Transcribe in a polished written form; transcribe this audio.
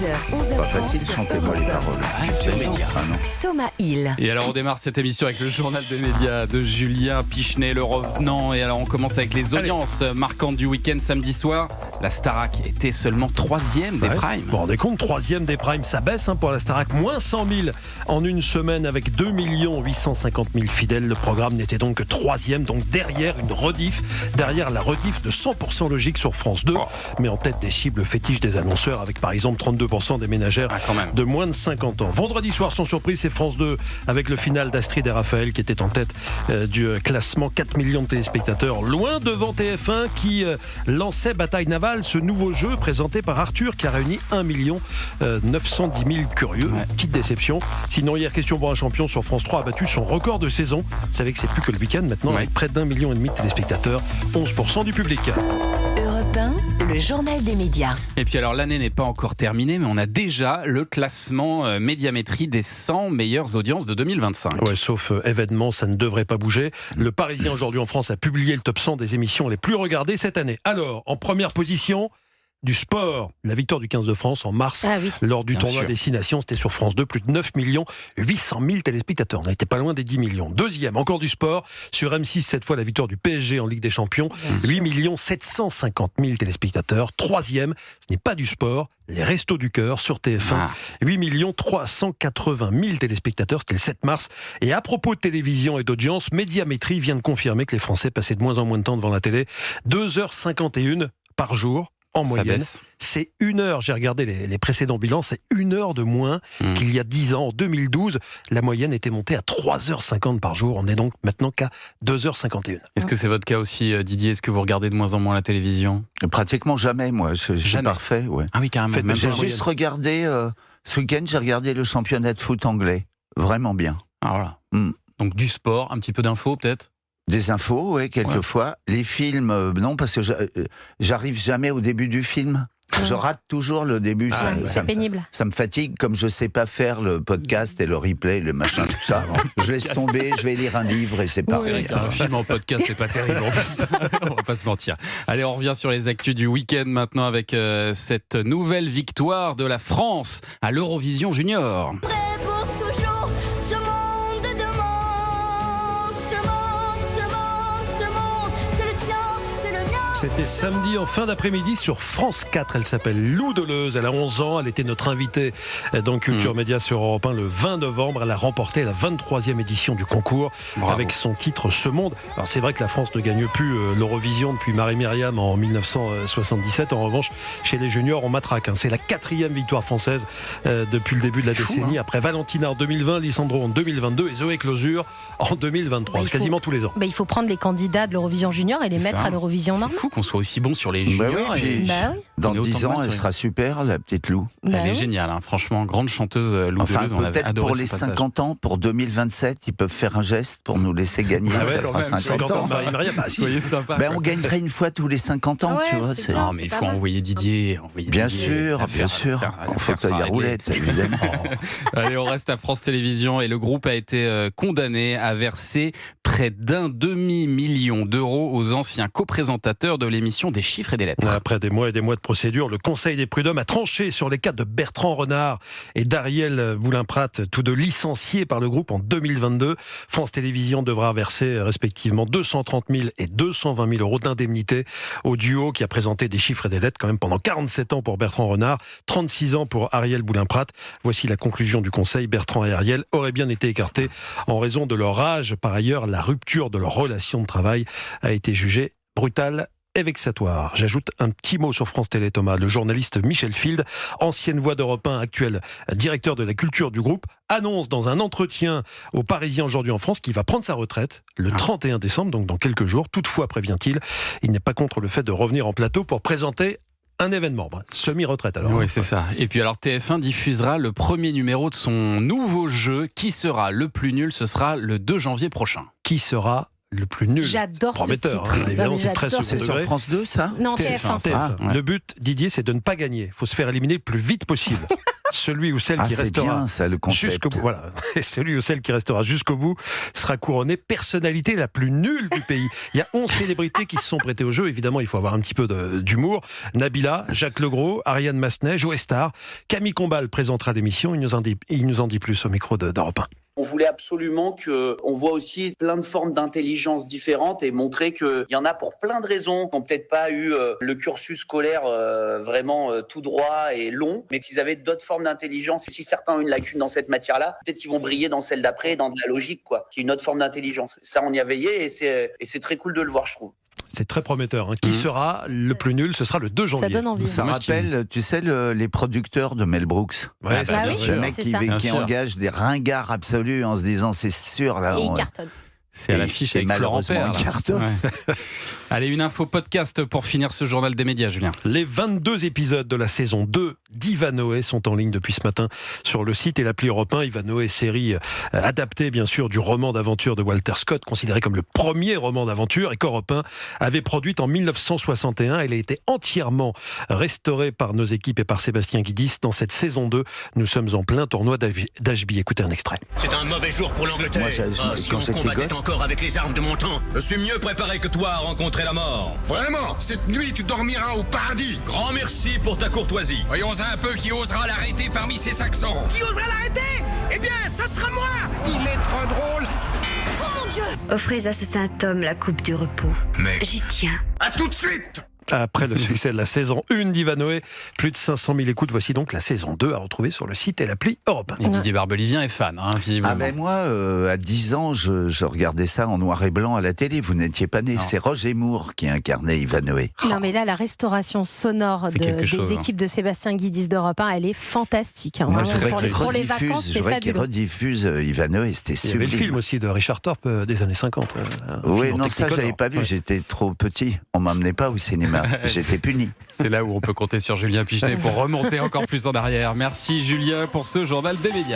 11h, Pas facile, 11h30 chantez-moi les paroles. Non. Thomas Hill. Et alors on démarre cette émission avec le journal des médias de Julien Pichenet, le revenant. Et alors on commence avec les audiences marquantes du week-end samedi soir. La Starac était seulement 3e des primes. Vous vous rendez compte, 3e des primes, ça baisse pour la Starac, moins 100 000 en une semaine avec 2 850 000 fidèles. Le programme n'était donc que 3e, donc derrière une rediff, derrière la rediff de 100% logique sur France 2, mais en tête des cibles fétiches des annonceurs avec par exemple 32% des ménagères de moins de 50 ans. Vendredi soir, sans surprise, c'est France 2 avec le final d'Astrid et Raphaël qui était en tête du classement, 4 millions de téléspectateurs, loin devant TF1 qui lançait Bataille Navale, ce nouveau jeu présenté par Arthur qui a réuni 1 910 000 curieux. Petite déception. Sinon, hier, Question pour un champion sur France 3 a battu son record de saison. Vous savez que c'est plus que le week-end maintenant, avec près d'1,5 million de téléspectateurs, 11% du public. Europe 1, le journal des médias. Et puis alors l'année n'est pas encore terminée, mais on a déjà le classement Médiamétrie des 100 meilleures audiences de 2025. Ouais, sauf événement, ça ne devrait pas bouger. Le Parisien aujourd'hui en France a publié le top 100 des émissions les plus regardées cette année. Alors, en première position, du sport, la victoire du 15 de France en mars lors du tournoi Destination, c'était sur France 2, plus de 9 800 000 téléspectateurs. On n'était pas loin des 10 millions. Deuxième, encore du sport, sur M6, cette fois la victoire du PSG en Ligue des Champions, 8 750 000 téléspectateurs. Troisième, ce n'est pas du sport, les Restos du Cœur sur TF1, 8 380 000 téléspectateurs, c'était le 7 mars. Et à propos de télévision et d'audience, Médiamétrie vient de confirmer que les Français passaient de moins en moins de temps devant la télé, 2h51 par jour. En moyenne, c'est 1 heure, j'ai regardé les précédents bilans, c'est 1 heure de moins qu'il y a 10 ans. En 2012, la moyenne était montée à 3h50 par jour. On est donc maintenant qu'à 2h51. Est-ce que c'est votre cas aussi, Didier? Est-ce que vous regardez de moins en moins la télévision? Pratiquement jamais, moi. C'est parfait, ouais. Ah oui, carrément. J'ai juste regardé, ce week-end, j'ai regardé le championnat de foot anglais. Vraiment bien. Ah voilà. Donc du sport, un petit peu d'infos peut-être? Des infos, oui, quelquefois. Les films, non, parce que j'arrive jamais au début du film. Je rate toujours le début. C'est pénible. Ça me fatigue, comme je sais pas faire le podcast et le replay, le machin, tout ça. Je laisse tomber, je vais lire un livre et c'est pareil. Un film en podcast, c'est pas terrible en plus. On va pas se mentir. Allez, on revient sur les actus du week-end maintenant avec cette nouvelle victoire de la France à l'Eurovision Junior. C'était samedi en fin d'après-midi sur France 4. Elle s'appelle Lou Deleuze. Elle a 11 ans. Elle était notre invitée dans Culture Média sur Europe 1 le 20 novembre. Elle a remporté la 23e édition du concours avec son titre Ce Monde. Alors c'est vrai que la France ne gagne plus l'Eurovision depuis Marie-Myriam en 1977. En revanche, chez les juniors, on matraque. C'est la 4e victoire française depuis le début de la décennie. Après Valentina en 2020, Lisandro en 2022 et Zoé Clausure en 2023. C'est quasiment tous les ans. Il faut prendre les candidats de l'Eurovision Junior et les mettre à l'Eurovision normale. C'est fou qu'on soit aussi bon sur les juniors. Dans 10 ans, elle sera super, la petite Lou. Elle est géniale, franchement, grande chanteuse Lou Deleuze. On avait adoré pour les son passage. 50 ans, pour 2027, ils peuvent faire un geste pour nous laisser gagner. Ça fera 50 ans. Soyez sympa. On gagnerait une fois tous les 50 ans, tu vois. Non, mais il faut envoyer Didier. Bien sûr. En fauteuil à roulette, évidemment. Allez, on reste à France Télévisions et le groupe a été condamné à verser près d'1 demi-million d'euros aux anciens coprésentateurs de l'émission des chiffres et des lettres. Après des mois et des mois de procédure, le Conseil des prud'hommes a tranché sur les cas de Bertrand Renard et d'Ariel Boulin-Prat, tous deux licenciés par le groupe en 2022. France Télévisions devra verser respectivement 230 000 et 220 000 euros d'indemnité au duo qui a présenté des chiffres et des lettres quand même pendant 47 ans pour Bertrand Renard, 36 ans pour Ariel Boulin-Prat. Voici la conclusion du Conseil. Bertrand et Ariel auraient bien été écartés en raison de leur âge. Par ailleurs, la rupture de leur relation de travail a été jugée brutale et vexatoire. J'ajoute un petit mot sur France Télé, Thomas. Le journaliste Michel Field, ancienne voix d'Europe 1, actuel directeur de la culture du groupe, annonce dans un entretien aux Parisiens aujourd'hui en France qu'il va prendre sa retraite le 31 décembre, donc dans quelques jours. Toutefois, prévient-il, il n'est pas contre le fait de revenir en plateau pour présenter un événement, semi-retraite alors. Oui, c'est ça. Et puis alors TF1 diffusera le premier numéro de son nouveau jeu. Qui sera le plus nul? Ce sera le 2 janvier prochain. Qui sera le plus nul? J'adore prometteur, ce titre. Évidemment, c'est très second C'est sur degré. France 2, ça? Non, TF1. Le but, Didier, c'est de ne pas gagner. Il faut se faire éliminer le plus vite possible. Celui ou celle qui c'est restera bien, ça, le concept. jusqu'au bout. Voilà. Et celui ou celle qui restera jusqu'au bout sera couronné personnalité la plus nulle du pays. Il y a 11 célébrités qui se sont prêtées au jeu. Évidemment, il faut avoir un petit peu d'humour. Nabila, Jacques Legros, Ariane Massenet, Joe Star. Camille Combal présentera l'émission. Il nous en dit plus au micro d'Europe 1. On voulait absolument qu'on voit aussi plein de formes d'intelligence différentes et montrer qu'il y en a pour plein de raisons, qui n'ont peut-être pas eu le cursus scolaire vraiment tout droit et long, mais qu'ils avaient d'autres formes d'intelligence. Et si certains ont une lacune dans cette matière-là, peut-être qu'ils vont briller dans celle d'après, dans de la logique, quoi, qui est une autre forme d'intelligence. Ça, on y a veillé et c'est très cool de le voir, je trouve. C'est très prometteur. Qui sera le plus nul? Ce sera le 2 janvier. Ça donne envie. Ça rappelle, tu sais, les producteurs de Mel Brooks. Ouais, bien oui, sûr. Le mec qui engage des ringards absolus en se disant c'est sûr là. Et il cartonne. C'est à l'affiche avec Florent malheureusement Père. un là. carton. Ouais. Allez, une info podcast pour finir ce journal des médias, Julien. Les 22 épisodes de la saison 2 d'Ivanhoé sont en ligne depuis ce matin sur le site et l'appli Europe 1. Ivanhoé, série adaptée bien sûr du roman d'aventure de Walter Scott, considéré comme le premier roman d'aventure et qu'Europe 1 avait produite en 1961. Elle a été entièrement restaurée par nos équipes et par Sébastien Guidis. Dans cette saison 2, nous sommes en plein tournoi d'Ashby. Écoutez un extrait. C'est un mauvais jour pour l'Angleterre. Moi, Si quand on j'étais combattait gosse, encore avec les armes de mon temps, je suis mieux préparé que toi à rencontrer la mort. Vraiment, cette nuit tu dormiras au paradis. Grand merci pour ta courtoisie. Voyons un peu qui osera l'arrêter parmi ces Saxons. Qui osera l'arrêter? Eh bien, ça sera moi! Il est trop drôle. Offrez à ce saint homme la coupe du repos. Mais J'y tiens. à tout de suite. Après le succès de la saison 1 d'Ivanhoé, plus de 500 000 écoutes. Voici donc la saison 2 à retrouver sur le site et l'appli Europe 1. Et Didier Barbelivien est fan, visiblement. Ah ben moi, à 10 ans, je regardais ça en noir et blanc à la télé. Vous n'étiez pas né. Non. C'est Roger Moore qui incarnait Ivanhoé. Non, mais là, la restauration sonore C'est quelque chose, des équipes de Sébastien Guidis d'Europe 1, elle est fantastique. Moi, Vraiment, je voudrais pour les vacances, c'est qu'il fabuleux. rediffuse Ivanhoé. C'était Il y sublime. avait le film aussi de Richard Thorpe des années 50. Oui, film en non, ça, Technicolor. j'avais pas vu. Ouais. J'étais trop petit. On m'emmenait pas au cinéma. J'étais puni. C'est là où on peut compter sur Julien Pichenet pour remonter encore plus en arrière. Merci Julien pour ce journal des médias.